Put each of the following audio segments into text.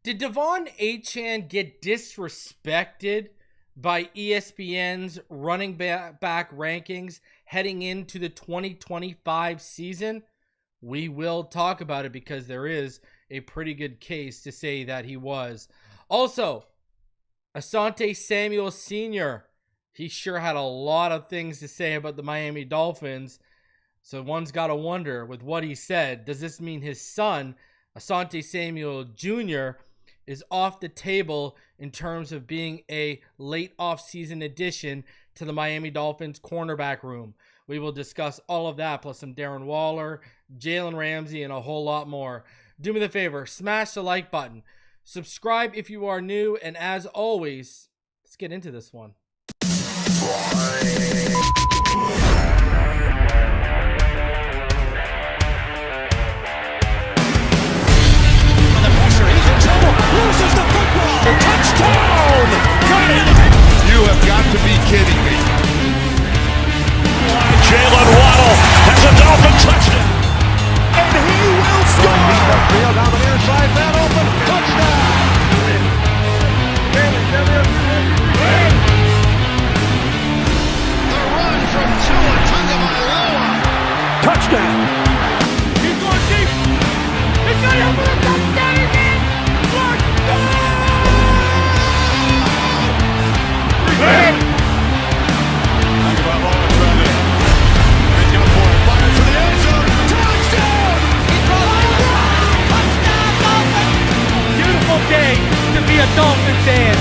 Did De'Von Achane get disrespected by ESPN's running back rankings heading into the 2025 season? We will talk about it because there is a pretty good case to say that he was. Also, Asante Samuel Sr., he sure had a lot of things to say about the Miami Dolphins. So one's got to wonder, with what he said, does this mean his son, Asante Samuel Jr., is off the table in terms of being a late offseason addition to the Miami Dolphins cornerback room? We will discuss all of that, plus some Darren Waller, Jalen, Ramsey, and a whole lot more. Do me the favor, smash the like button. Subscribe if you are new, and as always, let's get into this one. Loses the football. Touchdown! Got it! You have got to be kidding me. Jalen Waddle has a Dolphin touchdown. And he will score! Field on the near side, man open. Touchdown! The run from Tua Tagovailoa. Touchdown! He's going deep. He's going to open the touchdown again. Tagovailoa trying to make up for it. Fires to the end zone. Touchdown! Touchdown, Dolphins! Beautiful day to be a Dolphin fan.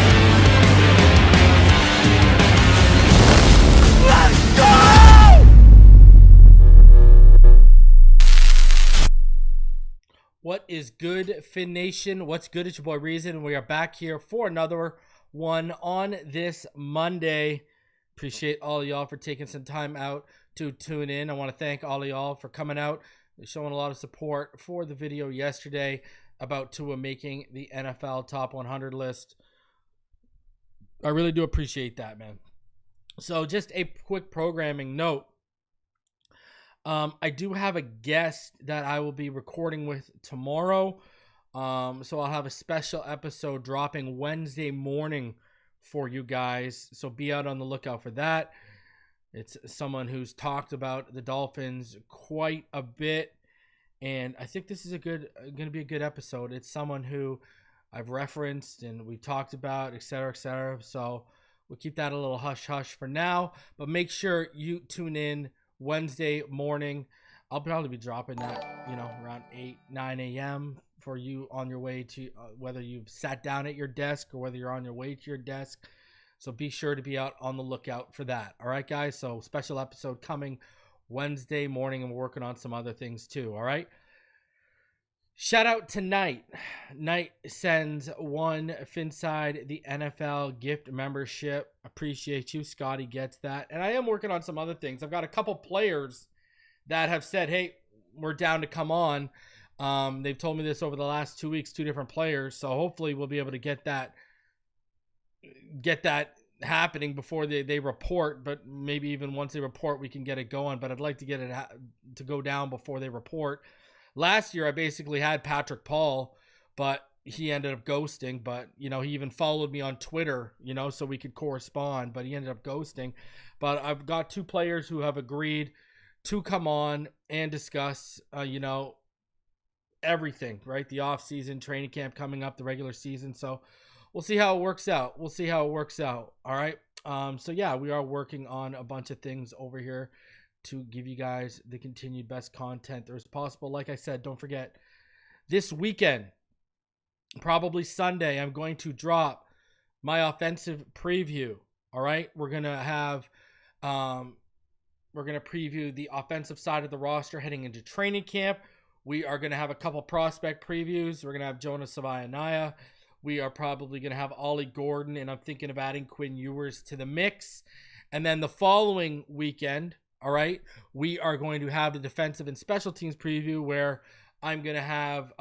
Let's go! What is good, Fin Nation? What's good? It's your boy Reason. We are back here for another one on this Monday. Appreciate all of y'all for taking some time out to tune in. I want to thank all of y'all for coming out, showing a lot of support for the video yesterday about Tua making the NFL top 100 list. I really do appreciate that, man. So just a quick programming note. I do have a guest that I will be recording with tomorrow. So I'll have a special episode dropping Wednesday morning for you guys. So be out on the lookout for that. It's someone who's talked about the Dolphins quite a bit. And I think this is going to be a good episode. It's someone who I've referenced and we've talked about, et cetera, et cetera. So we'll keep that a little hush-hush for now. But make sure you tune in Wednesday morning. I'll probably be dropping that, around 9 a.m. for you on your way to whether you've sat down at your desk or whether you're on your way to your desk. So be sure to be out on the lookout for that. All right, guys? So special episode coming Wednesday morning, and we're working on some other things too. All right? Shout out to Knight. Knight sends one Phinside The NFL gift membership. Appreciate you. Scotty gets that. And I am working on some other things. I've got a couple players that have said, hey, we're down to come on. They've told me this over the last 2 weeks, 2 different players. So hopefully we'll be able to get that happening before they report. But maybe even once they report, we can get it going. But I'd like to get it to go down before they report. Last year, I basically had Patrick Paul, but he ended up ghosting. But, he even followed me on Twitter, so we could correspond. But he ended up ghosting. But I've got 2 players who have agreed to come on and discuss, everything, right? The off-season, training camp coming up, the regular season. So we'll see how it works out. All right. So, yeah, we are working on a bunch of things over here to give you guys the continued best content there is possible. Like I said, don't forget, this weekend, probably Sunday, I'm going to drop my offensive preview. All right, we're gonna preview the offensive side of the roster heading into training camp. We are gonna have a couple prospect previews. We're gonna have Jonnu Savaianaya. We are probably gonna have Ollie Gordon, and I'm thinking of adding Quinn Ewers to the mix. And then the following weekend, all right, we are going to have the defensive and special teams preview where I'm going to have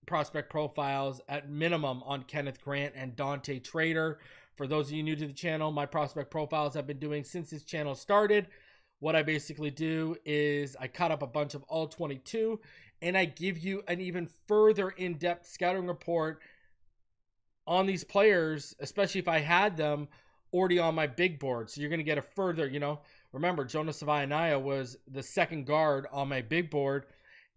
prospect profiles at minimum on Kenneth Grant and Dante Trader. For those of you new to the channel, my prospect profiles I've been doing since this channel started. What I basically do is I cut up a bunch of all 22 and I give you an even further in-depth scouting report on these players, especially if I had them already on my big board. So you're going to get a further, remember, Jonnu Savaianaia was the second guard on my big board,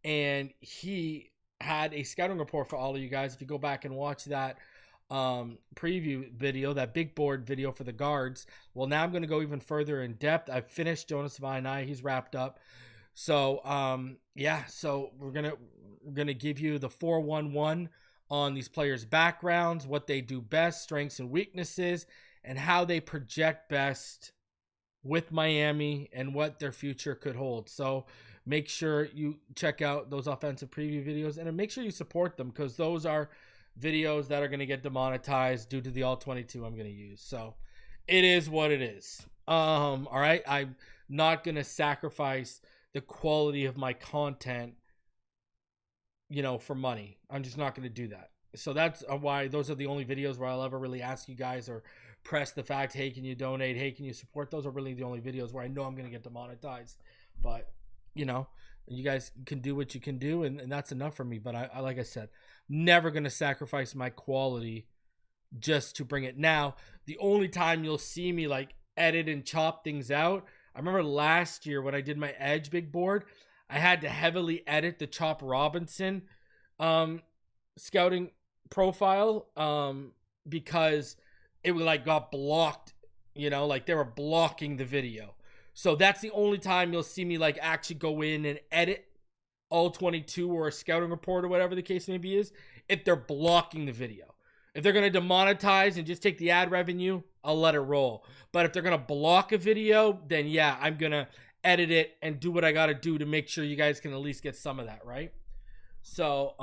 and he had a scouting report for all of you guys. If you go back and watch that preview video, that big board video for the guards. Well, now I'm going to go even further in depth. I've finished Jonnu Savaianaia. He's wrapped up. So, so we're going to give you the 4-1-1 on these players' backgrounds, what they do best, strengths and weaknesses, and how they project best with Miami and what their future could hold. So make sure you check out those offensive preview videos and make sure you support them, because those are videos that are going to get demonetized due to the all 22 I'm going to use. So it is what it is. All right. I'm not going to sacrifice the quality of my content, for money. I'm just not going to do that. So that's why those are the only videos where I'll ever really ask you guys or press the fact, hey, can you donate? Hey, can you support? Those are really the only videos where I know I'm going to get demonetized. But, you guys can do what you can do, and that's enough for me. But I like I said, never going to sacrifice my quality just to bring it. Now, the only time you'll see me like edit and chop things out, I remember last year when I did my Edge big board, I had to heavily edit the Chop Robinson scouting profile because it got blocked, like they were blocking the video. So that's the only time you'll see me actually go in and edit all 22 or a scouting report or whatever the case may be, is if they're blocking the video. If they're going to demonetize and just take the ad revenue, I'll let it roll. But if they're going to block a video, then yeah, I'm going to edit it and do what I got to do to make sure you guys can at least get some of that, right? So,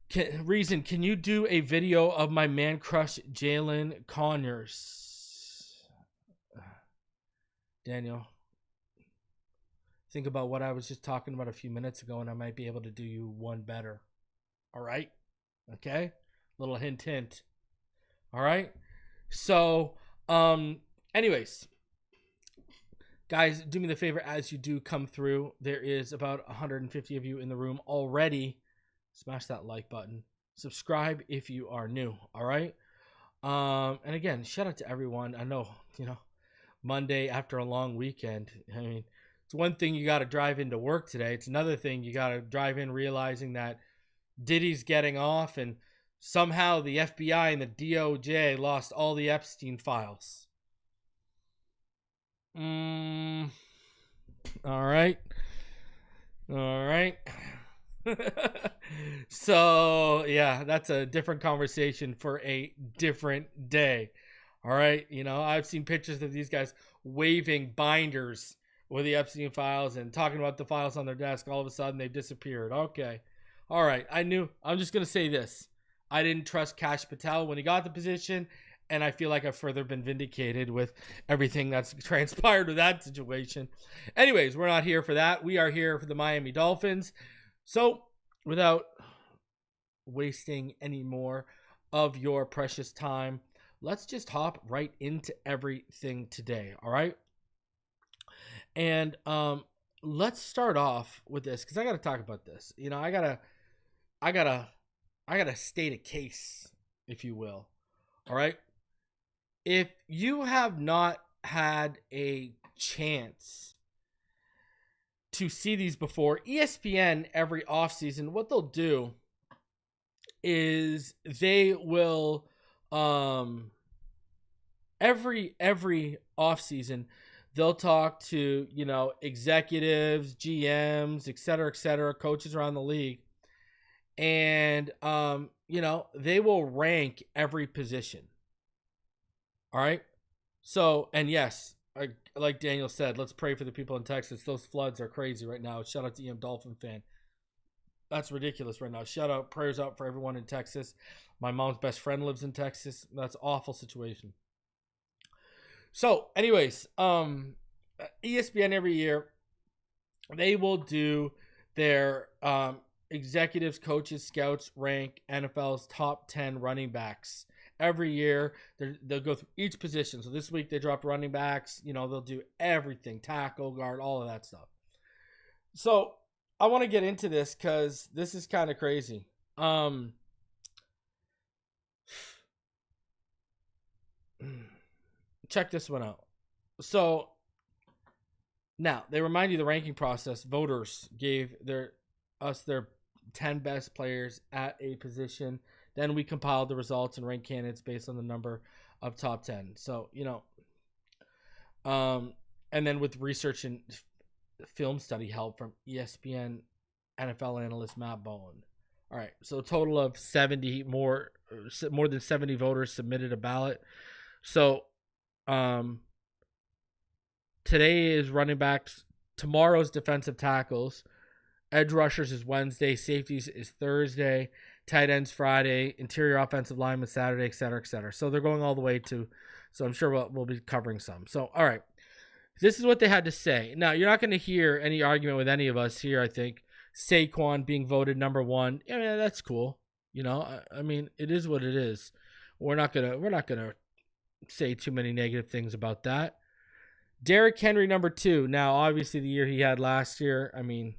can you do a video of my man crush, Jalen Conyers? Daniel, think about what I was just talking about a few minutes ago, and I might be able to do you one better. All right? Okay? Little hint, hint. All right? So, anyways, guys, do me the favor as you do come through. There is about 150 of you in the room already. Smash that like button. Subscribe if you are new. All right? And again, shout out to everyone. I know, Monday after a long weekend. I mean, it's one thing you got to drive into work today. It's another thing you got to drive in realizing that Diddy's getting off, and somehow the FBI and the DOJ lost all the Epstein files. All right. So, yeah, that's a different conversation for a different day. All right. I've seen pictures of these guys waving binders with the Epstein files and talking about the files on their desk. All of a sudden, they've disappeared. Okay. All right. I'm just going to say this. I didn't trust Kash Patel when he got the position, and I feel like I've further been vindicated with everything that's transpired with that situation. Anyways, we're not here for that. We are here for the Miami Dolphins. So, without wasting any more of your precious time, let's just hop right into everything today, all right? And let's start off with this, because I got to talk about this. I gotta state a case, if you will, all right? If you have not had a chance to see these before, ESPN every offseason, what they'll do is they will every offseason they'll talk to executives, GMs, et cetera, coaches around the league, and they will rank every position. All right. So, and yes, like Daniel said, let's pray for the people in Texas. Those floods are crazy right now. Shout out to EM Dolphin fan. That's ridiculous right now. Shout out, prayers out for everyone in Texas. My mom's best friend lives in Texas. That's an awful situation. So, anyways, ESPN every year, they will do their executives, coaches, scouts rank NFL's top 10 running backs. Every year, they'll go through each position. So this week, they dropped running backs. They'll do everything, tackle, guard, all of that stuff. So I want to get into this because this is kind of crazy. check this one out. So now they remind you the ranking process. Voters gave their 10 best players at a position. Then we compiled the results and ranked candidates based on the number of top 10. So, and then with research and film study help from ESPN NFL analyst Matt Bowen. All right, so a total of 70 more than 70 voters submitted a ballot. So, today is running backs. Tomorrow's defensive tackles. Edge rushers is Wednesday. Safeties is Thursday. Tight ends Friday. Interior offensive linemen Saturday, et cetera, et cetera. So they're going all the way to. So I'm sure we'll be covering some. So, all right. This is what they had to say. Now, you're not going to hear any argument with any of us here, I think. Saquon being voted number one. I mean, that's cool. I mean, it is what it is. We're not gonna say too many negative things about that. Derrick Henry number 2. Now, obviously, the year he had last year, I mean,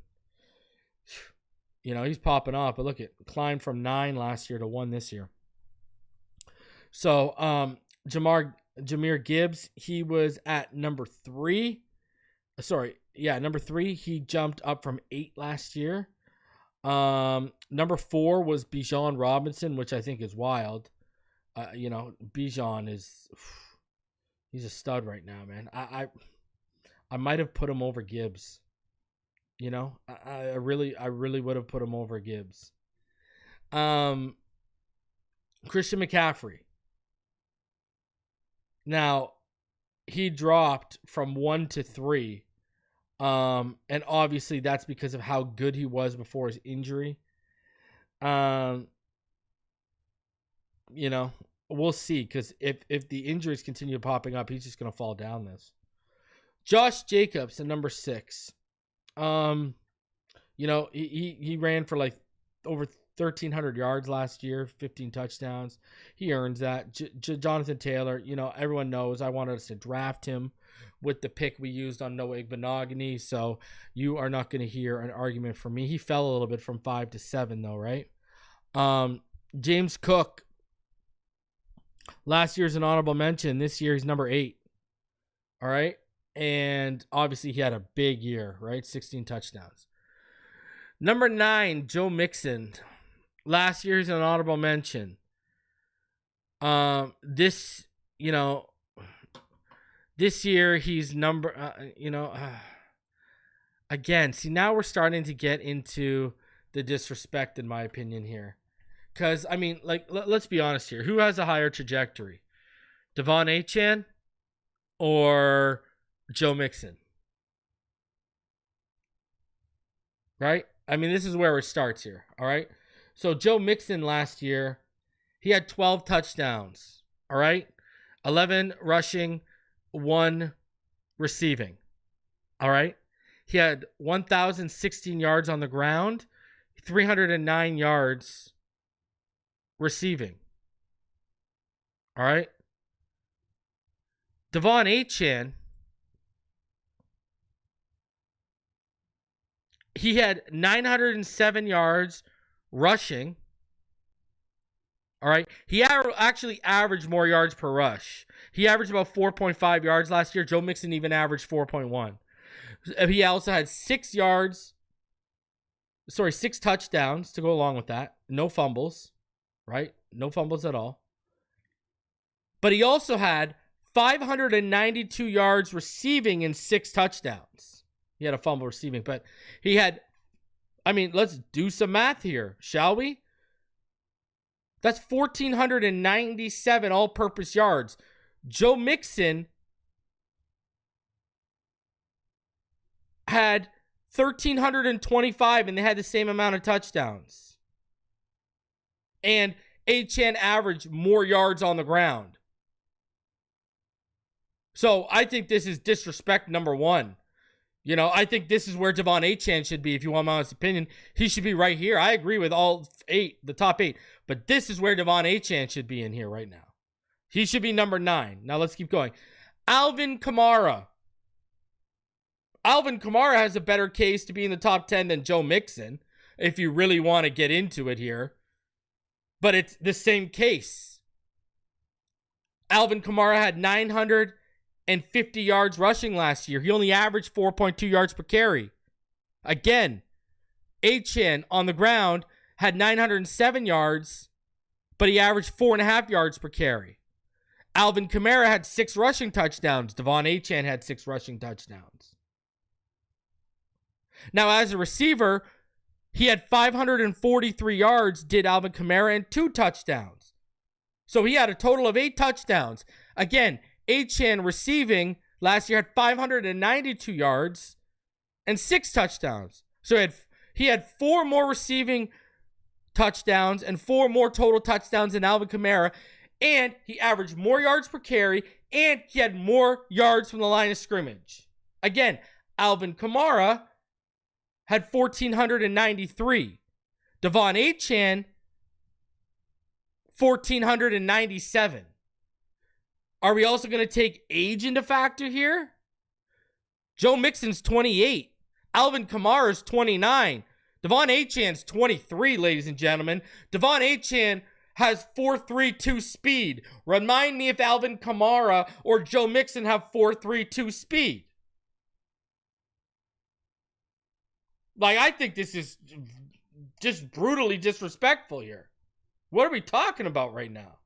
he's popping off. But look, it climbed from 9 last year to 1 this year. So, Jahmyr Gibbs, he was at number 3. Number 3. He jumped up from 8 last year. Number 4 was Bijan Robinson, which I think is wild. Bijan he's a stud right now, man. I might have put him over Gibbs. I really would have put him over Gibbs. Christian McCaffrey. Now, he dropped from 1 to 3. And obviously that's because of how good he was before his injury. We'll see, because if the injuries continue popping up, he's just going to fall down this. Josh Jacobs at number 6. He ran for like over 1,300 yards last year, 15 touchdowns. He earns that. Jonathan Taylor, everyone knows I wanted us to draft him with the pick we used on Noah Igbenogany, so you are not going to hear an argument from me. He fell a little bit from 5 to 7, though, right? James Cook, last year's an honorable mention. This year he's number 8. All right? And obviously he had a big year, right? 16 touchdowns. Number 9, Joe Mixon. Last year's an honorable mention. This year he's again, see, now we're starting to get into the disrespect, in my opinion, here. Because, I mean, like, let's be honest here. Who has a higher trajectory? De'Von Achane or Joe Mixon? Right? I mean, this is where it starts here. All right? So, Joe Mixon last year, he had 12 touchdowns. All right? 11 rushing, 1 receiving. All right? He had 1,016 yards on the ground, 309 yards receiving. All right? De'Von Achane, he had 907 yards rushing. All right? He actually averaged more yards per rush. He averaged about 4.5 yards last year. Joe Mixon even averaged 4.1. He also had 6 touchdowns to go along with that. No fumbles, right? No fumbles at all. But he also had 592 yards receiving and 6 touchdowns. He had a fumble receiving, but he had, let's do some math here, shall we? That's 1,497 all-purpose yards. Joe Mixon had 1,325, and they had the same amount of touchdowns. And Achane averaged more yards on the ground. So I think this is disrespect number 1. I think this is where De'Von Achane should be, if you want my honest opinion. He should be right here. I agree with all 8, the top 8. But this is where De'Von Achane should be in here right now. He should be number 9. Now let's keep going. Alvin Kamara. Alvin Kamara has a better case to be in the top 10 than Joe Mixon, if you really want to get into it here. But it's the same case. Alvin Kamara had 900 50 yards rushing last year. He only averaged 4.2 yards per carry. Again, Achane on the ground had 907 yards, but he averaged 4.5 yards per carry. Alvin Kamara had 6 rushing touchdowns. De'Von Achane had 6 rushing touchdowns. Now, as a receiver, he had 543 yards, did Alvin Kamara, and 2 touchdowns. So he had a total of 8 touchdowns. Again, Achane receiving last year had 592 yards and 6 touchdowns. So he had 4 more receiving touchdowns and 4 more total touchdowns than Alvin Kamara. And he averaged more yards per carry, and he had more yards from the line of scrimmage. Again, Alvin Kamara had 1,493. De'Von Achane, 1,497. Are we also going to take age into factor here? Joe Mixon's 28. Alvin Kamara's 29. De'Von Achane's 23, ladies and gentlemen. De'Von Achane has 4.32 speed. Remind me if Alvin Kamara or Joe Mixon have 4.32 speed. Like, I think this is just brutally disrespectful here. What are we talking about right now?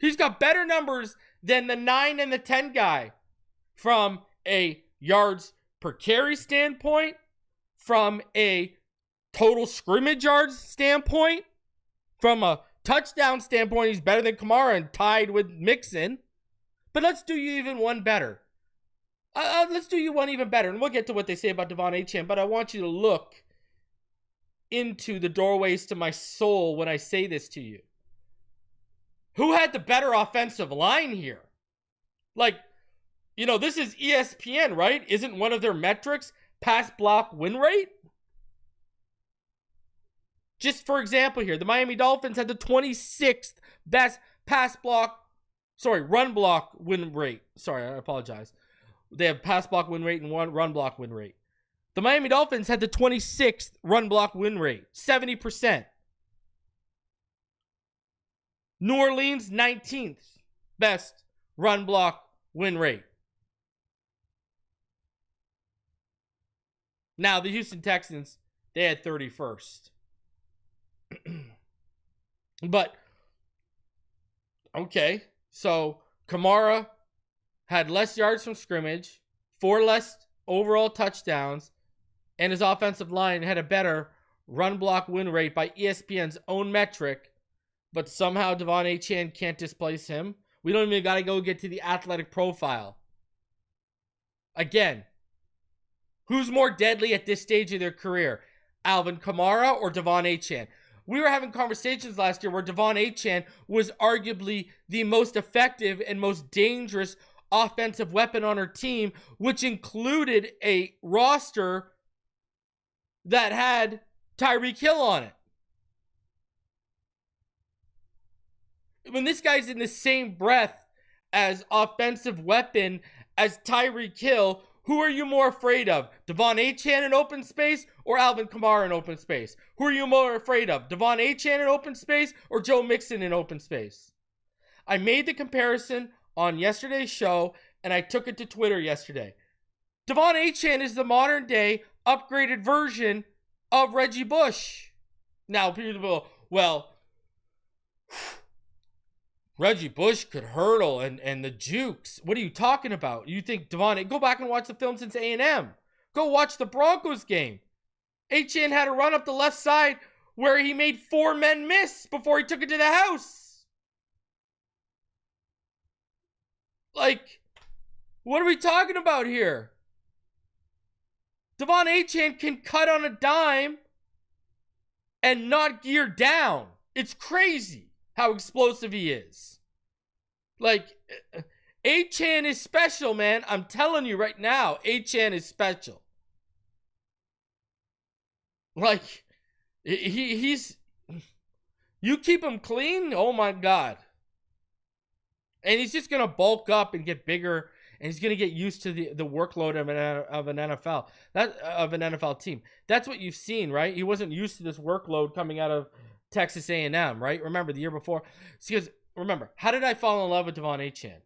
He's got better numbers than the 9 and the 10 guy from a yards per carry standpoint, from a total scrimmage yards standpoint, from a touchdown standpoint. He's better than Kamara and tied with Mixon. But let's do you even one better. Let's do you one even better. And we'll get to what they say about De'Von Achane, but I want you to look into the doorways to my soul when I say this to you. Who had the better offensive line here? Like, you know, this is ESPN, right? Isn't one of their metrics pass block win rate? Just for example here, the Miami Dolphins had the 26th best run block win rate. Sorry, I apologize. They have pass block win rate and one run block win rate. The Miami Dolphins had the 26th run block win rate, 70%. New Orleans, 19th best run block win rate. Now, the Houston Texans, they had 31st. But, okay, so Kamara had less yards from scrimmage, 4 less overall touchdowns, and his offensive line had a better run block win rate by ESPN's own metric, but somehow De'Von Achane can't displace him. We don't even got to go get to the athletic profile. Again, who's more deadly at this stage of their career? Alvin Kamara or De'Von Achane? We were having conversations last year where De'Von Achane was arguably the most effective and most dangerous offensive weapon on our team, which included a roster that had Tyreek Hill on it. When this guy's in the same breath as offensive weapon as Tyreek Hill, who are you more afraid of? De'Von Achane in open space or Alvin Kamara in open space? Who are you more afraid of? De'Von Achane in open space or Joe Mixon in open space? I made the comparison on yesterday's show, and I took it to Twitter yesterday. De'Von Achane is the modern day upgraded version of Reggie Bush. Now, people will, well, Reggie Bush could hurdle and the jukes. What are you talking about? You think De'Von, go back and watch the film since A&M. Go watch the Broncos game. Achane had a run up the left side where he made 4 men miss before he took it to the house. Like, what are we talking about here? De'Von Achane can cut on a dime and not gear down. It's crazy how explosive he is. Like, Achane is special, man. I'm telling you right now, Achane is special. Like, he's... You keep him clean, oh my God. And he's just going to bulk up and get bigger, and he's going to get used to the workload of an NFL team. That's what you've seen, right? He wasn't used to this workload coming out of Texas A&M, right? Remember the year before? Because remember, how did I fall in love with De'Von Achane?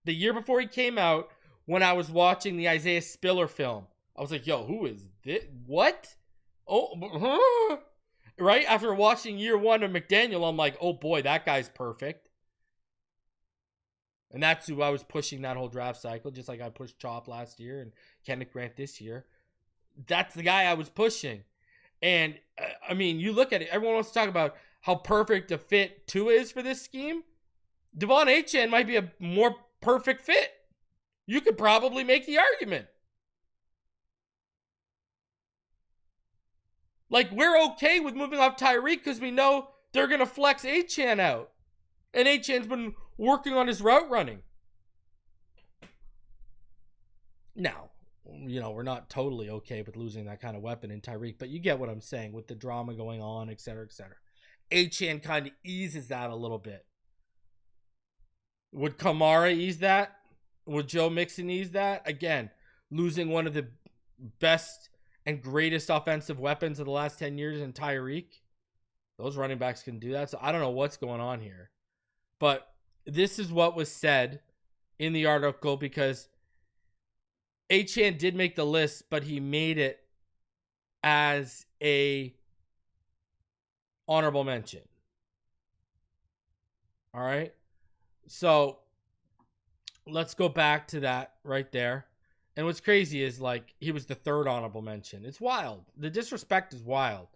The year before he came out, when I was watching the Isaiah Spiller film, I was like, yo, who is this? What? Oh, right? After watching year one of McDaniel, I'm like, oh boy, that guy's perfect. And that's who I was pushing that whole draft cycle, just like I pushed Chop last year and Kenneth Grant this year. That's the guy I was pushing. And, I mean, you look at it, everyone wants to talk about how perfect a fit Tua is for this scheme. De'Von Achane might be a more perfect fit. You could probably make the argument. Like, we're okay with moving off Tyreek because we know they're going to flex Achane out. And Achane's been working on his route running. Now, you know, we're not totally okay with losing that kind of weapon in Tyreek, but you get what I'm saying with the drama going on, et cetera, et cetera. Achane kind of eases that a little bit. Would Kamara ease that? Would Joe Mixon ease that? Again, losing one of the best and greatest offensive weapons of the last 10 years in Tyreek. Those running backs can do that. So I don't know what's going on here. But this is what was said in the article because Achane did make the list, but he made it as a honorable mention. All right. So let's go back to that right there. And what's crazy is, like, he was the third honorable mention. It's wild. The disrespect is wild.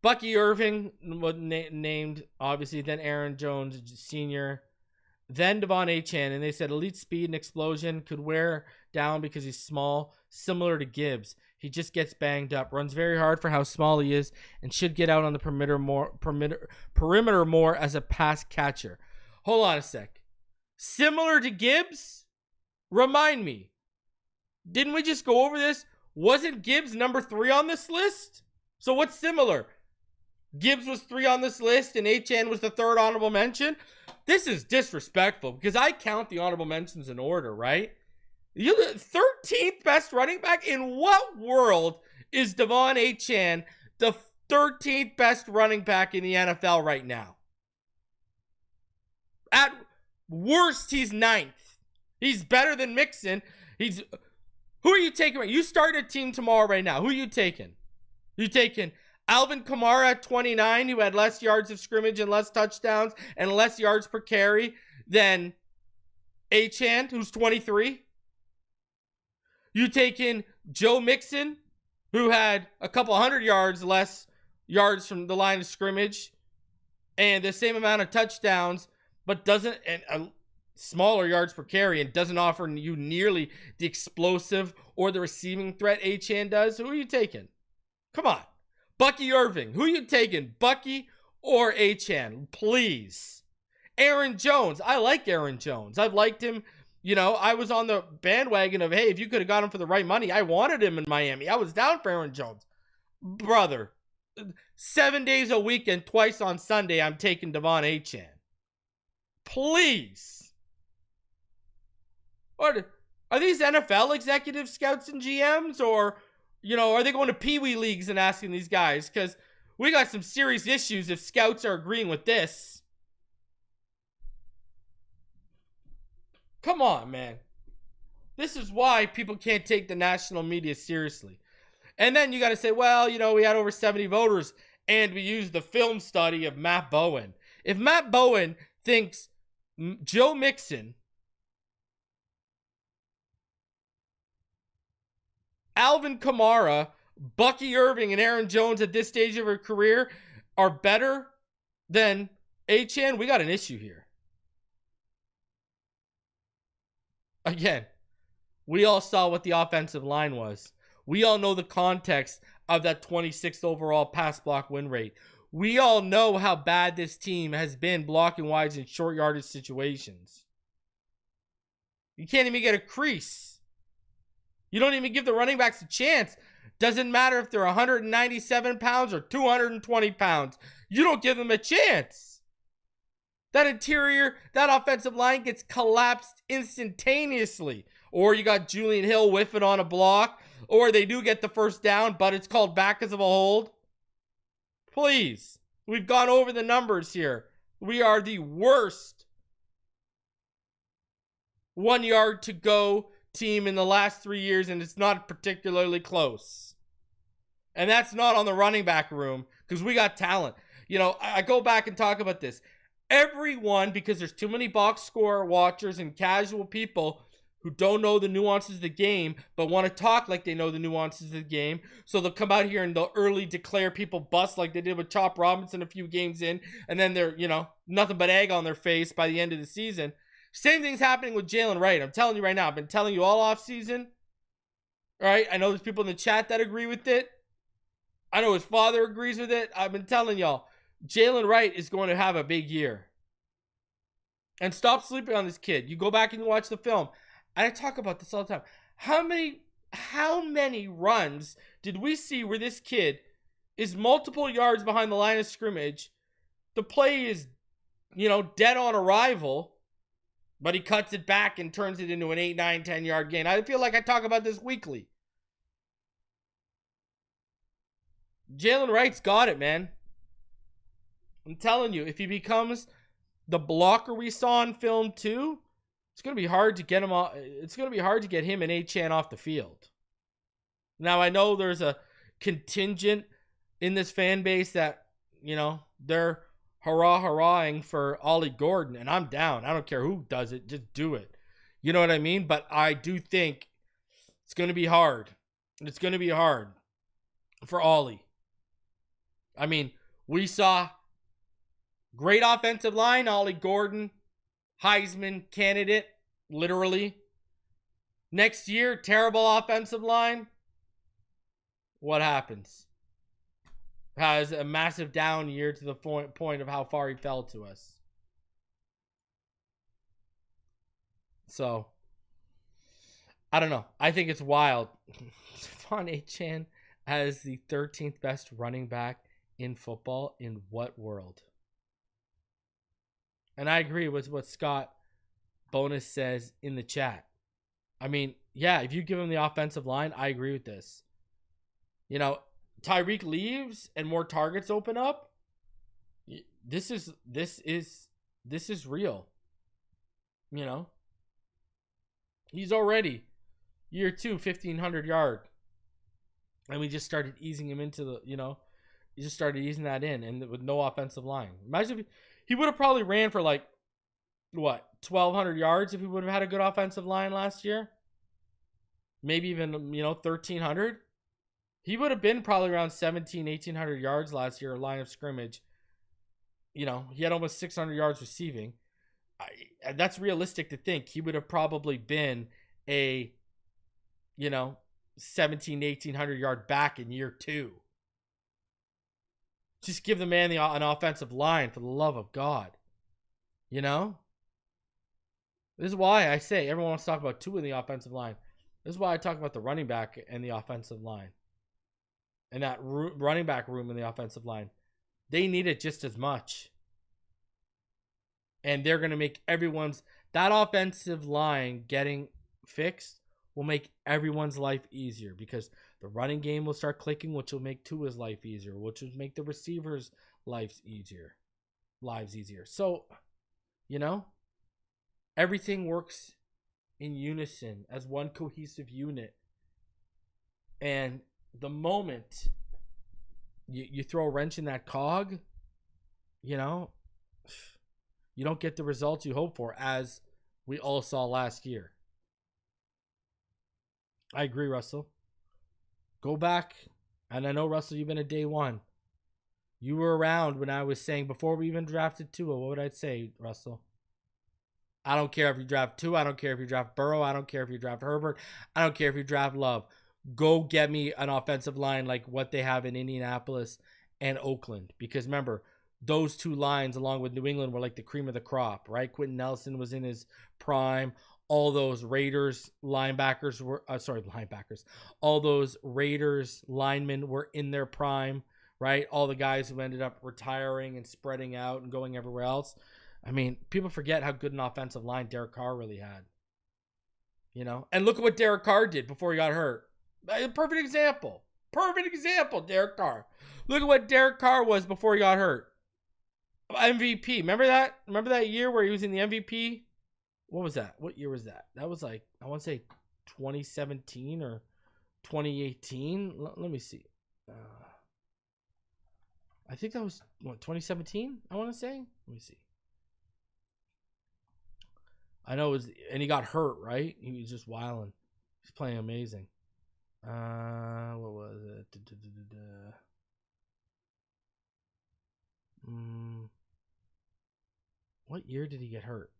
Bucky Irving was named, obviously, then Aaron Jones Sr., then De'Von Achane, and they said elite speed and explosion, could wear down because he's small, similar to Gibbs. He just gets banged up, runs very hard for how small he is, and should get out on the perimeter more as a pass catcher. Hold on a sec. Similar to Gibbs? Remind me. Didn't we just go over this? Wasn't Gibbs number 3 on this list? So what's similar? Gibbs was 3 on this list and Achane was the 3rd honorable mention. This is disrespectful because I count the honorable mentions in order, right? You 13th best running back? In what world is De'Von Achane the 13th best running back in the NFL right now? At worst, he's 9th. He's better than Mixon. Who are you taking? You start a team tomorrow right now. Who are you taking? You taking Alvin Kamara at 29, who had less yards of scrimmage and less touchdowns and less yards per carry than Achane, who's 23? You taking Joe Mixon, who had a couple hundred yards less yards from the line of scrimmage and the same amount of touchdowns, but doesn't, and smaller yards per carry, and doesn't offer you nearly the explosive or the receiving threat Achane does? Who are you taking? Come on. Bucky Irving. Who are you taking? Bucky or Achane? Please. Aaron Jones. I like Aaron Jones. I've liked him. You know, I was on the bandwagon of, hey, if you could have got him for the right money, I wanted him in Miami. I was down for Aaron Jones. Brother, 7 days a week and twice on Sunday, I'm taking De'Von Achane. Please. Or are these NFL executive scouts and GMs, or, you know, are they going to Pee-wee leagues and asking these guys? Because we got some serious issues if scouts are agreeing with this. Come on, man. This is why people can't take the national media seriously. And then you got to say, well, you know, we had over 70 voters and we used the film study of Matt Bowen. If Matt Bowen thinks Joe Mixon, Alvin Kamara, Bucky Irving, and Aaron Jones at this stage of her career are better than Achane, we got an issue here. Again, we all saw what the offensive line was. We all know the context of that 26th overall pass block win rate. We all know how bad this team has been blocking wides in short yardage situations. You can't even get a crease. You don't even give the running backs a chance. Doesn't matter if they're 197 pounds or 220 pounds. You don't give them a chance. That interior, that offensive line gets collapsed instantaneously. Or you got Julian Hill whiffing on a block. Or they do get the first down, but it's called back because of a hold. Please. We've gone over the numbers here. We are the worst 1 yard to go team in the last 3 years, and it's not particularly close. And that's not on the running back room, because we got talent. You know, I go back and talk about this. Everyone, because there's too many box score watchers and casual people who don't know the nuances of the game, but want to talk like they know the nuances of the game. So they'll come out here and they'll early declare people bust like they did with Chop Robinson a few games in, and then they're, you know, nothing but egg on their face by the end of the season. Same thing's happening with Jalen Wright. I'm telling you right now. I've been telling you all off season. All right, I know there's people in the chat that agree with it. I know his father agrees with it. I've been telling y'all, Jalen Wright is going to have a big year. And stop sleeping on this kid. You go back and you watch the film. And I talk about this all the time. How many runs did we see where this kid is multiple yards behind the line of scrimmage? The play is, you know, dead on arrival, but he cuts it back and turns it into an 8, 9, 10 yard gain. I feel like I talk about this weekly. Jalen Wright's got it, man. I'm telling you, if he becomes the blocker we saw in film 2, it's going to be hard to get him off. It's going to be hard to get him and Achane off the field. Now, I know there's a contingent in this fan base that, you know, they're hurrahing for Ollie Gordon, and I'm down. I don't care who does it. Just do it. You know what I mean? But I do think it's going to be hard. It's going to be hard for Ollie. I mean, we saw great offensive line, Ollie Gordon, Heisman candidate, literally. Next year, terrible offensive line. What happens? Has a massive down year to the point of how far he fell to us. So, I don't know. I think it's wild. De'Von Achane as the 13th best running back in football. In what world? And I agree with what Scott Bonus says in the chat. I mean, yeah, if you give him the offensive line, I agree with this. You know, Tyreek leaves and more targets open up. This is real. You know, he's already year 2, 1,500 yard, and we just started easing him into the, you know, he just started easing that in, and with no offensive line. Imagine if he would have probably ran for like, what, 1,200 yards if he would have had a good offensive line last year. Maybe even, you know, 1,300. He would have been probably around 1,800 yards last year, line of scrimmage. You know, he had almost 600 yards receiving. That's realistic to think. He would have probably been a, you know, 1,800 yard back in year 2. Just give the man an offensive line, for the love of God. You know? This is why I say everyone wants to talk about 2 in the offensive line. This is why I talk about the running back and the offensive line. And that running back room in the offensive line. They need it just as much. And they're going to make that offensive line getting fixed will make everyone's life easier, because the running game will start clicking, which will make Tua's life easier, which will make the receivers' lives easier. So, you know, everything works in unison as one cohesive unit. And the moment you throw a wrench in that cog, you know, you don't get the results you hope for, as we all saw last year. I agree, Russell. Go back, and I know, Russell, you've been a day one. You were around when I was saying, before we even drafted Tua, what would I say, Russell? I don't care if you draft Tua. I don't care if you draft Burrow. I don't care if you draft Herbert. I don't care if you draft Love. Go get me an offensive line like what they have in Indianapolis and Oakland. Because remember, those 2 lines, along with New England, were like the cream of the crop, right? Quentin Nelson was in his prime. All those Raiders linebackers were, all those Raiders linemen were in their prime, right? All the guys who ended up retiring and spreading out and going everywhere else. I mean, people forget how good an offensive line Derek Carr really had. You know? And look at what Derek Carr did before he got hurt. Perfect example, Derek Carr. Look at what Derek Carr was before he got hurt. MVP. Remember that? Remember that year where he was in the MVP? What was that? What year was that? That was like, I want to say 2017 or 2018. Let me see. I think that was, 2017? I want to say. Let me see. I know it was, and he got hurt, right? He was just wilding. He's playing amazing. What was it? What year did he get hurt?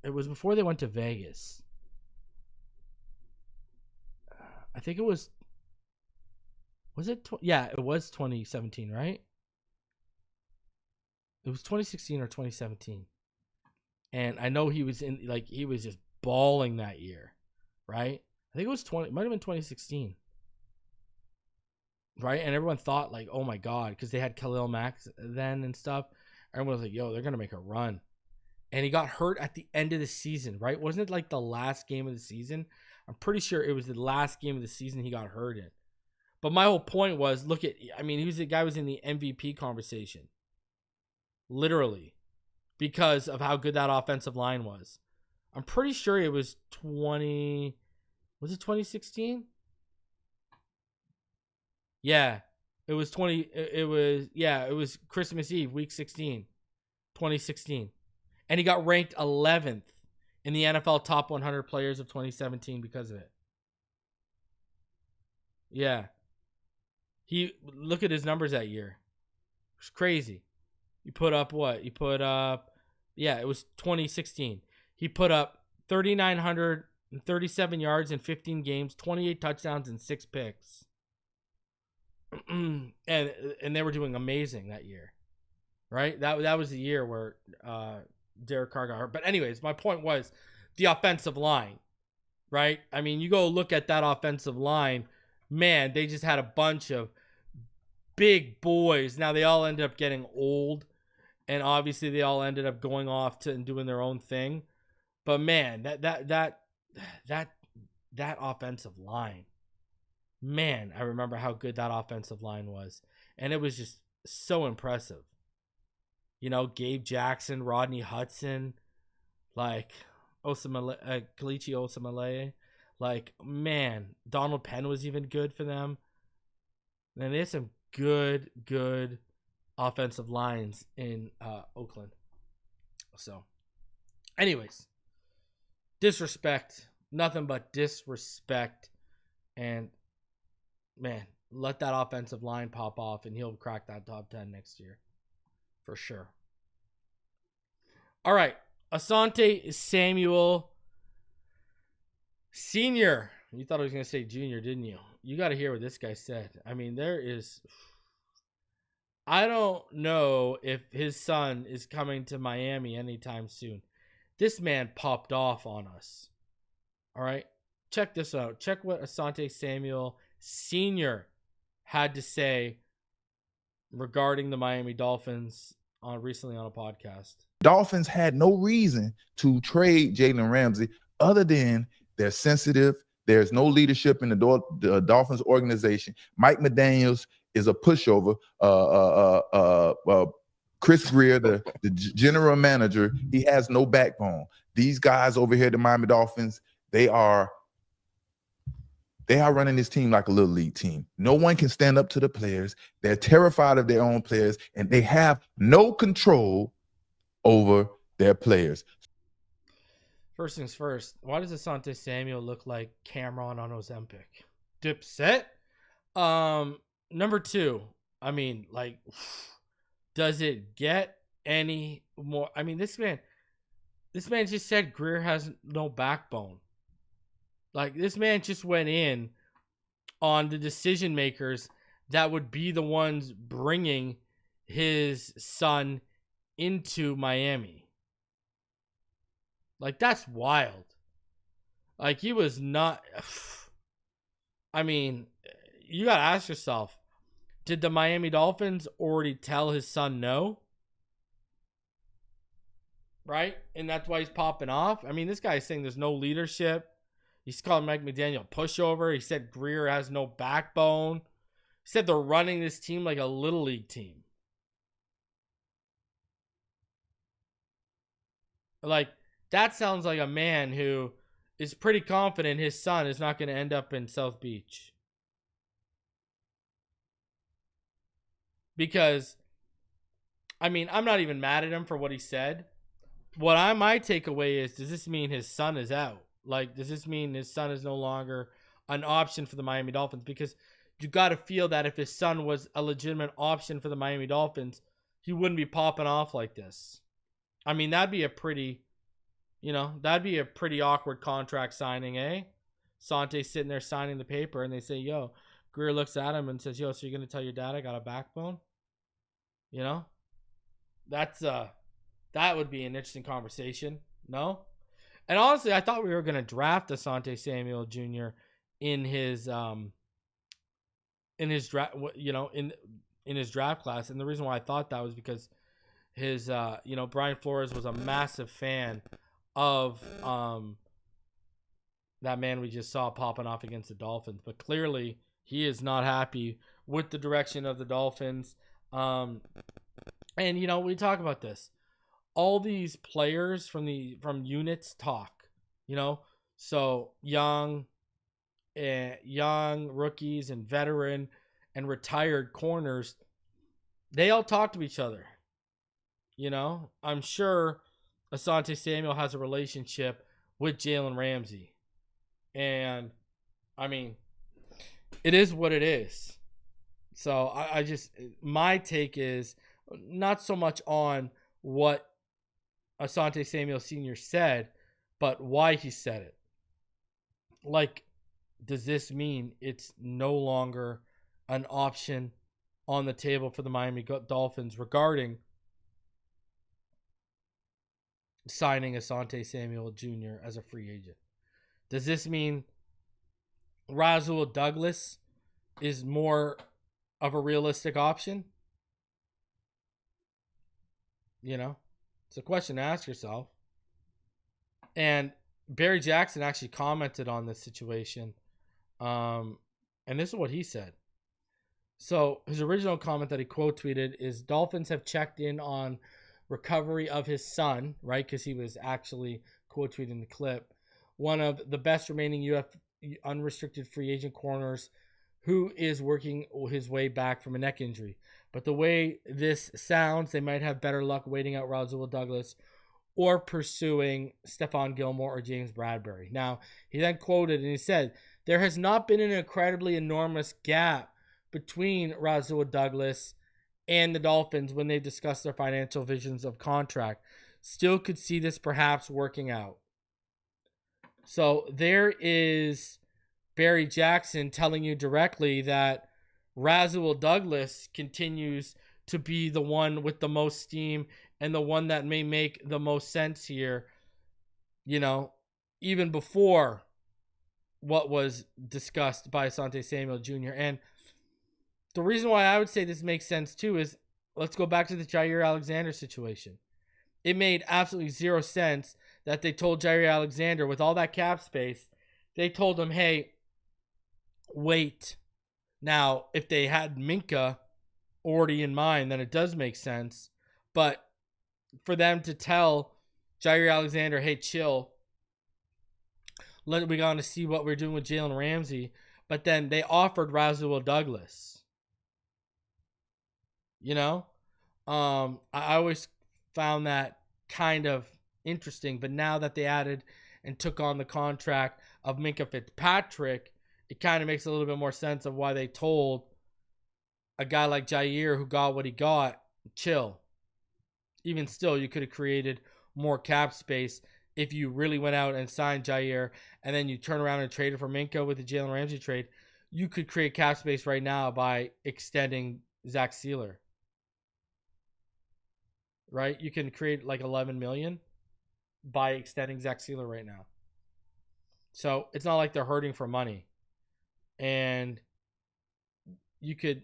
It was before they went to Vegas. I think it was it? Yeah, it was 2017, right? It was 2016 or 2017. And I know he was he was just balling that year, right? I think it was it might have been 2016. Right? And everyone thought like, oh my God, because they had Khalil Mack then and stuff. Everyone was like, yo, they're going to make a run. And he got hurt at the end of the season, right? Wasn't it like the last game of the season? I'm pretty sure it was the last game of the season he got hurt in. But my whole point was, he was the guy who was in the MVP conversation. Literally. Because of how good that offensive line was. I'm pretty sure it was 2016? Yeah. It was Christmas Eve, week 16, 2016. And he got ranked 11th in the NFL top 100 players of 2017 because of it. Yeah. Look at his numbers that year. It's crazy. He put up what? It was 2016. He put up 3,937 yards in 15 games, 28 touchdowns, and 6 picks. and they were doing amazing that year. Right? That was the year where Derek Carr got hurt. But anyways, my point was the offensive line. Right? I mean, you go look at that offensive line. Man, they just had a bunch of big boys. Now, they all ended up getting old. And obviously, they all ended up going off and doing their own thing. But man, that offensive line, man, I remember how good that offensive line was, and it was just so impressive. You know, Gabe Jackson, Rodney Hudson, like Kalichi Osemele, like man, Donald Penn was even good for them. And they had some good offensive lines in Oakland. So, anyways, disrespect, nothing but disrespect, and man, let that offensive line pop off, and he'll crack that top 10 next year for sure. All right, Asante Samuel Sr. You thought I was gonna say Junior, didn't you? You got to hear what this guy said. I mean, I don't know if his son is coming to Miami anytime soon. This man popped off on us. All right? Check this out. Check what Asante Samuel Sr. had to say regarding the Miami Dolphins recently on a podcast. Dolphins had no reason to trade Jalen Ramsey other than they're sensitive. There's no leadership in the Dolphins organization. Mike McDaniels is a pushover. Chris Greer, the general manager, he has no backbone. These guys over here at the Miami Dolphins, they are running this team like a little league team. No one can stand up to the players. They're terrified of their own players, and they have no control over their players. First things first, why does Asante Samuel look like Cameron on Ozempic? Dipset? Number two, I mean, like, does it get any more? I mean, this man just said Greer has no backbone. Like, this man just went in on the decision makers that would be the ones bringing his son into Miami. Like, that's wild. Like, he was not. I mean, you got to ask yourself, did the Miami Dolphins already tell his son no? Right? And that's why he's popping off. I mean, this guy is saying there's no leadership. He's calling Mike McDaniel pushover. He said Greer has no backbone. He said they're running this team like a little league team. Like, that sounds like a man who is pretty confident his son is not going to end up in South Beach. Because, I mean, I'm not even mad at him for what he said. My takeaway is, does this mean his son is out? Like, does this mean his son is no longer an option for the Miami Dolphins? Because you got to feel that if his son was a legitimate option for the Miami Dolphins, he wouldn't be popping off like this. I mean, that'd be a pretty awkward contract signing, eh? Asante sitting there signing the paper, and they say, yo, Greer looks at him and says, yo, so you're going to tell your dad I got a backbone? You know? That would be an interesting conversation, no? And honestly, I thought we were going to draft Asante Samuel Jr. in his draft, in his draft class. And the reason why I thought that was because his, Brian Flores was a massive fan of that man we just saw popping off against the Dolphins. But clearly, he is not happy with the direction of the Dolphins. And, we talk about this. All these players from units talk, so young rookies and veteran and retired corners, they all talk to each other. I'm sure Asante Samuel has a relationship with Jalen Ramsey. And, I mean, it is what it is. So, my take is not so much on what Asante Samuel Sr. said, but why he said it. Like, does this mean it's no longer an option on the table for the Miami Dolphins regarding signing Asante Samuel Jr. as a free agent? Does this mean Rasul Douglas is more of a realistic option? It's a question to ask yourself. And Barry Jackson actually commented on this situation. And this is what he said. So his original comment that he quote tweeted is, Dolphins have checked in on recovery of his son, right? Because he was actually quote tweeting the clip. One of the best remaining UF unrestricted free agent corners who is working his way back from a neck injury. But the way this sounds, they might have better luck waiting out Rasul Douglas or pursuing Stephon Gilmore or James Bradbury. Now, he then quoted and he said, there has not been an incredibly enormous gap between Rasul Douglas and the Dolphins when they discussed their financial visions of contract. Still could see this perhaps working out. So there is Barry Jackson telling you directly that Rasul Douglas continues to be the one with the most steam and the one that may make the most sense here, even before what was discussed by Asante Samuel Jr. And the reason why I would say this makes sense too is, let's go back to the Jair Alexander situation. It made absolutely zero sense that they told Jair Alexander, with all that cap space, they told him, hey, wait. Now, if they had Minka already in mind, then it does make sense. But for them to tell Jair Alexander, hey, chill, we got to see what we're doing with Jalen Ramsey, but then they offered Rasul Douglas. I always found that kind of interesting, but now that they added and took on the contract of Minka Fitzpatrick, it kind of makes a little bit more sense of why they told a guy like Jair, who got what he got, chill. Even still, you could have created more cap space if you really went out and signed Jair, and then you turn around and traded for Minka with the Jalen Ramsey trade. You could create cap space right now by extending Zach Sealer. Right? You can create like $11 million by extending Zach Sealer right now. So it's not like they're hurting for money. And you could,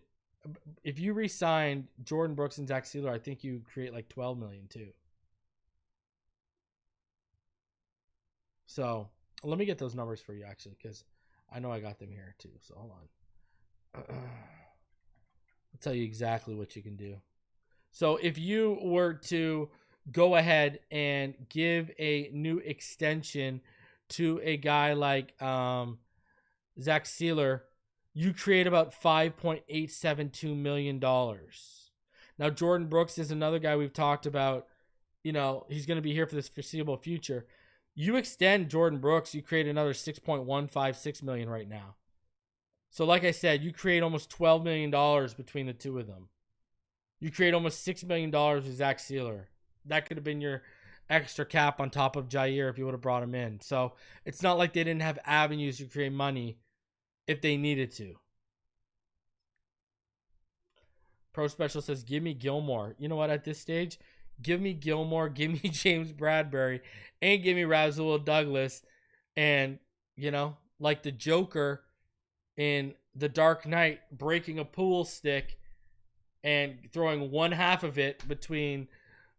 if you re-signed Jordan Brooks and Zach Sealer, I think you create like $12 million too. So let me get those numbers for you actually, because I know I got them here too. So hold on. I'll tell you exactly what you can do. So if you were to go ahead and give a new extension to a guy like Zach Sealer, you create about $5.872 million. Now, Jordan Brooks is another guy we've talked about. You know, he's going to be here for this foreseeable future. You extend Jordan Brooks, you create another $6.156 million right now. So like I said, you create almost $12 million between the two of them. You create almost $6 million with Zach Sealer. That could have been your extra cap on top of Jair if you would have brought him in. So it's not like they didn't have avenues to create money if they needed to. Pro Special says, give me Gilmore. You know what, at this stage, give me Gilmore, give me James Bradbury, and give me Rasul Douglas. And, you know, like the Joker in The Dark Knight, breaking a pool stick and throwing one half of it between,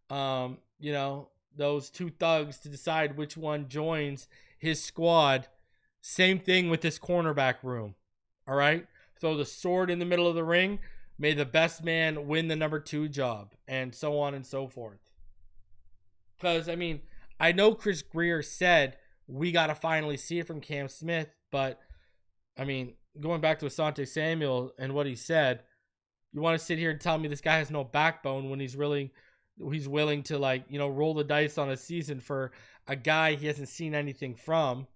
you know, those two thugs to decide which one joins his squad. Same thing with this cornerback room. All right? Throw the sword in the middle of the ring. May the best man win the number 2 job, and so on and so forth. Because, I mean, I know Chris Grier said we got to finally see it from Cam Smith, but, I mean, going back to Asante Samuel and what he said, you want to sit here and tell me this guy has no backbone when he's willing to, like, you know, roll the dice on a season for a guy he hasn't seen anything from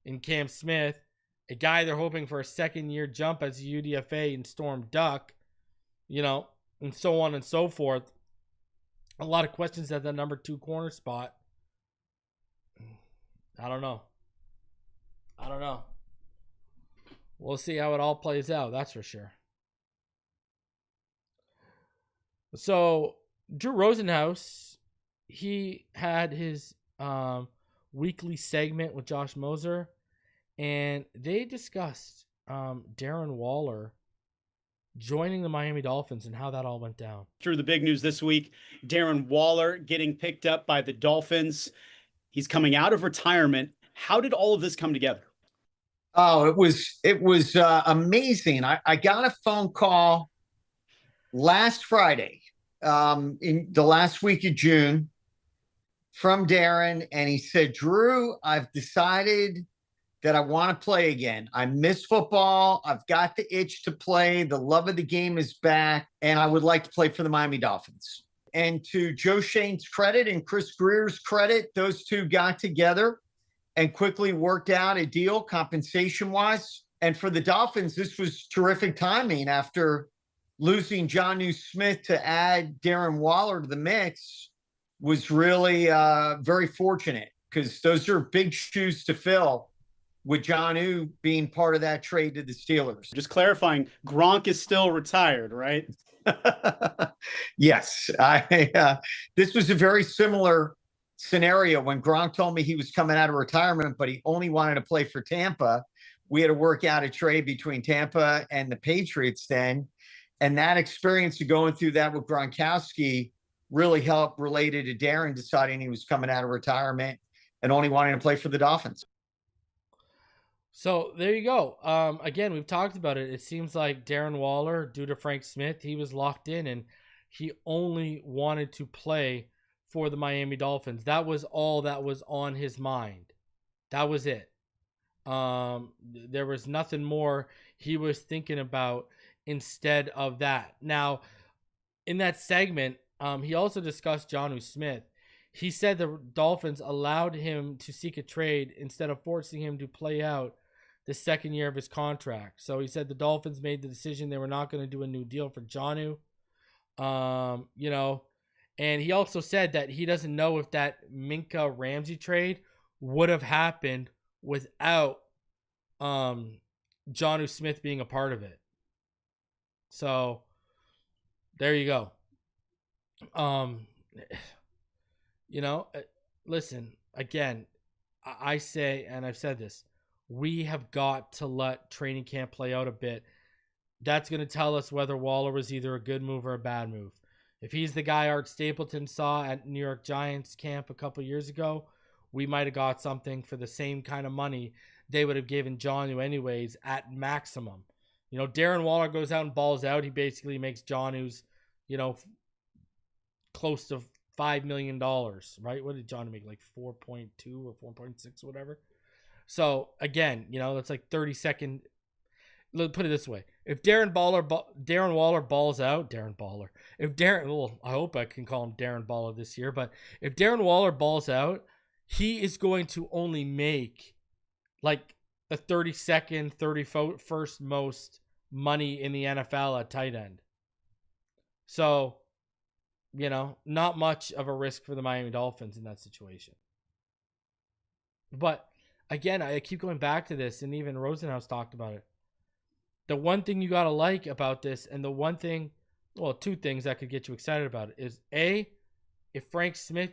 in Cam Smith, a guy they're hoping for a second-year jump as a UDFA and Storm Duck, you know, and so on and so forth. A lot of questions at the number 2 corner spot. I don't know. We'll see how it all plays out. That's for sure. So, Drew Rosenhaus, he had his weekly segment with Josh Moser, and they discussed Darren Waller joining the Miami Dolphins and how that all went down. Through the big news this week, Darren Waller getting picked up by the Dolphins. He's coming out of retirement. How did all of this come together? Oh, it was amazing. I got a phone call last Friday, in the last week of June, from Darren, and he said, Drew, I've decided that I want to play again. I miss football. I've got the itch to play. The love of the game is back, and I would like to play for the Miami Dolphins. And to Joe Shane's credit and Chris Grier's credit, those two got together and quickly worked out a deal compensation-wise. And for the Dolphins, this was terrific timing after losing Jonnu Smith to add Darren Waller to the mix was really very fortunate, because those are big shoes to fill, with Jonnu being part of that trade to the Steelers. Just clarifying, Gronk is still retired, right? Yes. This was a very similar scenario when Gronk told me he was coming out of retirement, but he only wanted to play for Tampa. We had to work out a trade between Tampa and the Patriots then. And that experience of going through that with Gronkowski really helped related to Darren deciding he was coming out of retirement and only wanting to play for the Dolphins. So there you go. Again, we've talked about it. It seems like Darren Waller, due to Frank Smith, he was locked in and he only wanted to play for the Miami Dolphins. That was all that was on his mind. That was it. There was nothing more he was thinking about instead of that. Now, in that segment, he also discussed Jonnu Smith. He said the Dolphins allowed him to seek a trade instead of forcing him to play out the second year of his contract. So he said the Dolphins made the decision they were not going to do a new deal for Jonnu. You know, and he also said that he doesn't know if that Minka Ramsey trade would have happened without Jonnu Smith being a part of it. So there you go. You know, listen, again, I say, and I've said this, we have got to let training camp play out a bit. That's going to tell us whether Waller was either a good move or a bad move. If he's the guy Art Stapleton saw at New York Giants camp a couple years ago, we might have got something for the same kind of money they would have given Jonnu anyways at maximum. You know, Darren Waller goes out and balls out. He basically makes Jonnu's, you know, close to $5 million, right? What did Jonnu make? Like 4.2 or 4.6 or whatever. So again, that's like 30-second. Put it this way: if Darren Waller balls out, I hope I can call him Darren Baller this year, but if Darren Waller balls out, he is going to only make like the 32nd, 31st most money in the NFL at tight end. So, not much of a risk for the Miami Dolphins in that situation. But again, I keep going back to this, and even Rosenhaus talked about it. The one thing you got to like about this, and the one thing, well, two things that could get you excited about it is A, if Frank Smith,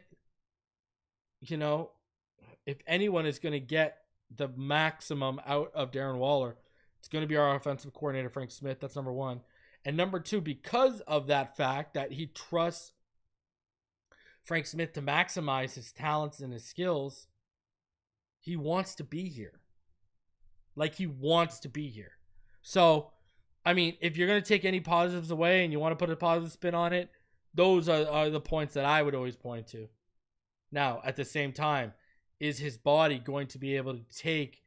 if anyone is going to get the maximum out of Darren Waller, it's going to be our offensive coordinator, Frank Smith. That's number one. And number two, because of that fact that he trusts Frank Smith to maximize his talents and his skills, he wants to be here. Like, he wants to be here. So, I mean, if you're going to take any positives away and you want to put a positive spin on it, those are the points that I would always point to. Now, at the same time, is his body going to be able to take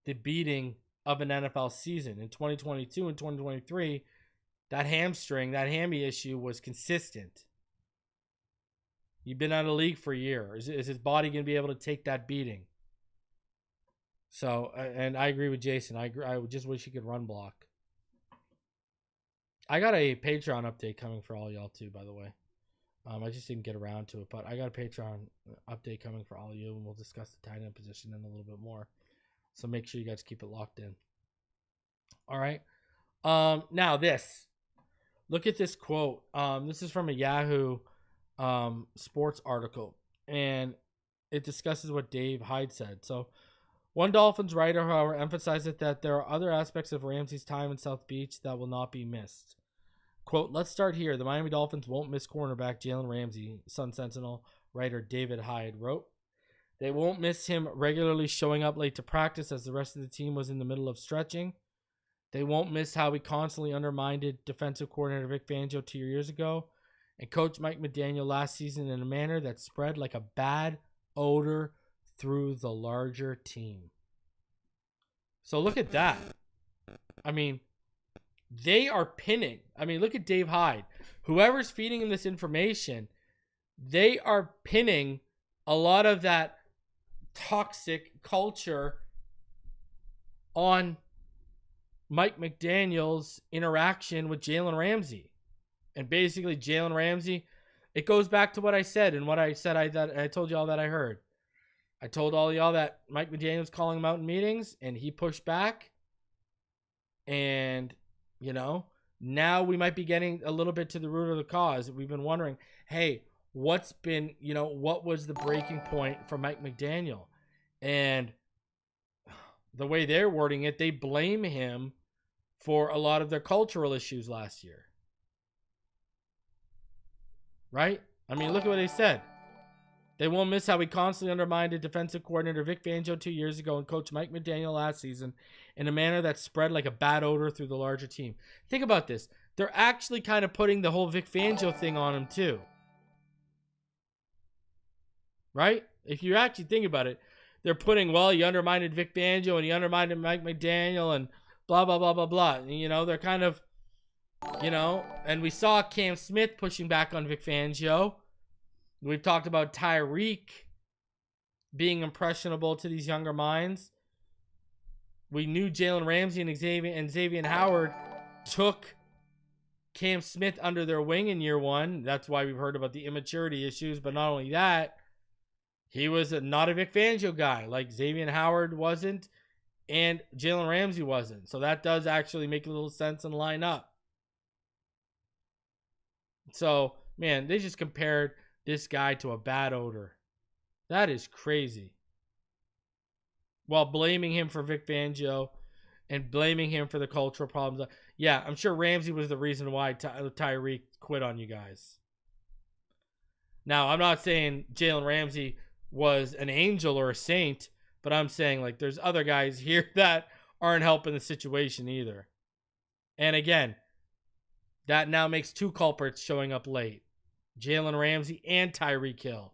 the beating of an NFL season? In 2022 and 2023, that hammy issue was consistent. You've been out of the league for a year. Is his body going to be able to take that beating? So, and I agree with Jason. I just wish he could run block. I got a Patreon update coming for all y'all too, by the way. I just didn't get around to it, but I got a Patreon update coming for all of you, and we'll discuss the tight end position in a little bit more. So make sure you guys keep it locked in. All right. Now this. Look at this quote. This is from a Yahoo sports article, and it discusses what Dave Hyde said. So, one Dolphins writer, however, emphasized that there are other aspects of Ramsey's time in South Beach that will not be missed. Quote, let's start here. The Miami Dolphins won't miss cornerback Jalen Ramsey, Sun Sentinel writer David Hyde wrote. They won't miss him regularly showing up late to practice as the rest of the team was in the middle of stretching. They won't miss how we constantly undermined defensive coordinator Vic Fangio 2 years ago and Coach Mike McDaniel last season in a manner that spread like a bad odor through the larger team. So look at that. I mean, they are pinning. I mean, look at Dave Hyde. Whoever's feeding him this information, they are pinning a lot of that toxic culture on Mike McDaniel's interaction with Jalen Ramsey. And basically, Jalen Ramsey, it goes back to what I said and what I said I told y'all that I heard. I told all y'all that Mike McDaniel's calling him out in meetings, and he pushed back. And, now we might be getting a little bit to the root of the cause. We've been wondering, hey, what was the breaking point for Mike McDaniel? And the way they're wording it, they blame him for a lot of their cultural issues last year. Right? I mean, look at what they said. They won't miss how we constantly undermined defensive coordinator Vic Fangio 2 years ago and Coach Mike McDaniel last season in a manner that spread like a bad odor through the larger team. Think about this. They're actually kind of putting the whole Vic Fangio thing on him too. Right? If you actually think about it, they're putting, well, he undermined Vic Fangio and he undermined Mike McDaniel and blah, blah, blah, blah, blah. And, they're kind of, and we saw Cam Smith pushing back on Vic Fangio. We've talked about Tyreek being impressionable to these younger minds. We knew Jalen Ramsey and Xavier Howard took Cam Smith under their wing in year one. That's why we've heard about the immaturity issues. But not only that, he was not a Vic Fangio guy like Xavier Howard wasn't and Jalen Ramsey wasn't. So that does actually make a little sense and line up. So, man, they just compared this guy to a bad odor. That is crazy. While blaming him for Vic Fangio and blaming him for the cultural problems. Yeah, I'm sure Ramsey was the reason why Tyreek quit on you guys. Now, I'm not saying Jalen Ramsey was an angel or a saint, but I'm saying like there's other guys here that aren't helping the situation either. And again, that now makes two culprits showing up late. Jalen Ramsey, and Tyreek Hill.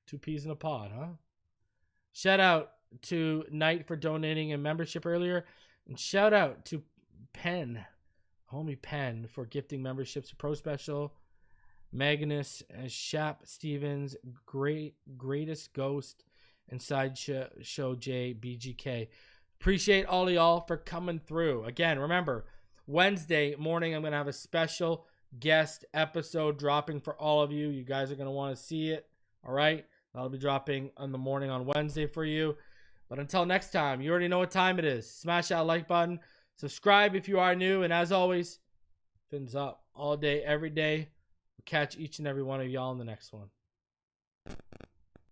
2 peas in a pod, huh? Shout out to Knight for donating a membership earlier. And shout out to Penn, homie Penn, for gifting memberships to Pro Special, Magnus, Shap Stevens, Greatest Ghost, and Sideshow J, BGK. Appreciate all of y'all for coming through. Again, remember, Wednesday morning, I'm going to have a special guest episode dropping for all of you. You guys are going to want to see it. All right? That'll be dropping in the morning on Wednesday for you. But until next time, you already know what time it is. Smash that like button. Subscribe if you are new. And as always, fins up all day, every day. We'll catch each and every one of y'all in the next one.